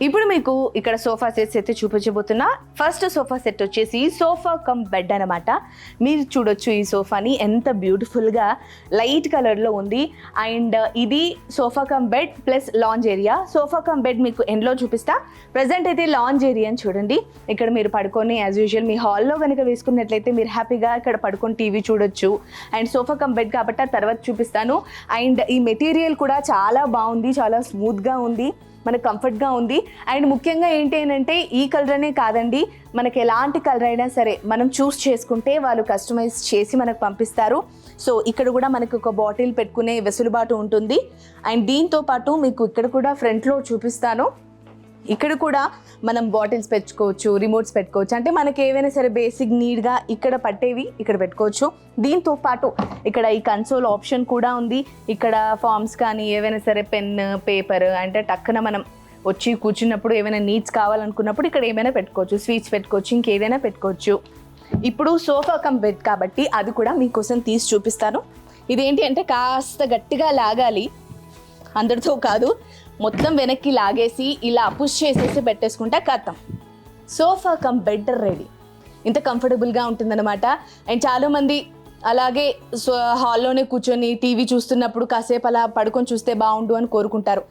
ఇప్పుడు మీకు ఇక్కడ సోఫా సెట్స్ అయితే చూపించబోతున్నా. ఫస్ట్ సోఫా సెట్ వచ్చేసి సోఫా కమ్ బెడ్ అనమాట. మీరు చూడొచ్చు ఈ సోఫాని ఎంత బ్యూటిఫుల్గా లైట్ కలర్లో ఉంది. అండ్ ఇది sofa cum bed plus lounge area. Sofa cum bed మీకు ఎండ్లో చూపిస్తా. ప్రజెంట్ అయితే లాంజ్ ఏరియా అని చూడండి. ఇక్కడ మీరు పడుకొని యాజ్ యూజువల్ మీ హాల్లో కనుక వేసుకున్నట్లయితే మీరు హ్యాపీగా ఇక్కడ పడుకొని టీవీ చూడొచ్చు. అండ్ సోఫా కమ్ బెడ్ కాబట్టి ఆ తర్వాత చూపిస్తాను. అండ్ ఈ మెటీరియల్ కూడా చాలా బాగుంది, చాలా స్మూత్గా ఉంది, మనకు కంఫర్ట్గా ఉంది. అండ్ ముఖ్యంగా ఏంటి అంటే ఈ కలర్ అనే కాదండి, మనకి ఎలాంటి కలర్ అయినా సరే మనం చూస్ చేసుకుంటే వాళ్ళు కస్టమైజ్ చేసి మనకు పంపిస్తారు. సో ఇక్కడ కూడా మనకు ఒక బాటిల్ పెట్టుకునే వెసులుబాటు ఉంటుంది. అండ్ దీంతో పాటు మీకు ఇక్కడ కూడా ఫ్రంట్లో చూపిస్తాను. ఇక్కడ కూడా మనం బాటిల్స్ పెట్టుకోవచ్చు, రిమోట్స్ పెట్టుకోవచ్చు. అంటే మనకి ఏవైనా సరే బేసిక్ నీడ్గా ఇక్కడ పట్టేవి ఇక్కడ పెట్టుకోవచ్చు. దీంతో పాటు ఇక్కడ ఈ కన్సోల్ ఆప్షన్ కూడా ఉంది. ఇక్కడ ఫార్మ్స్ కానీ ఏవైనా సరే పెన్, పేపర్ అంటే టక్కున మనం వచ్చి కూర్చున్నప్పుడు ఏమైనా నీడ్స్ కావాలనుకున్నప్పుడు ఇక్కడ ఏమైనా పెట్టుకోవచ్చు, స్వీట్స్ పెట్టుకోవచ్చు, ఇంకేదైనా పెట్టుకోవచ్చు. ఇప్పుడు సోఫా కమ్ బెడ్ కాబట్టి అది కూడా మీకోసం తీసి చూపిస్తాను. ఇదేంటి అంటే కాస్త గట్టిగా లాగాలి, అందరితో కాదు, మొత్తం వెనక్కి లాగేసి ఇలా పుష్ చేసేసి పెట్టేసుకుంటే కథం సోఫా కమ్ బెడ్ రెడీ. ఇంత కంఫర్టబుల్గా ఉంటుందన్నమాట. అండ్ చాలామంది అలాగే హాల్లోనే కూర్చొని టీవీ చూస్తున్నప్పుడు కాసేపు అలా పడుకొని చూస్తే బాగుండు అని కోరుకుంటారు.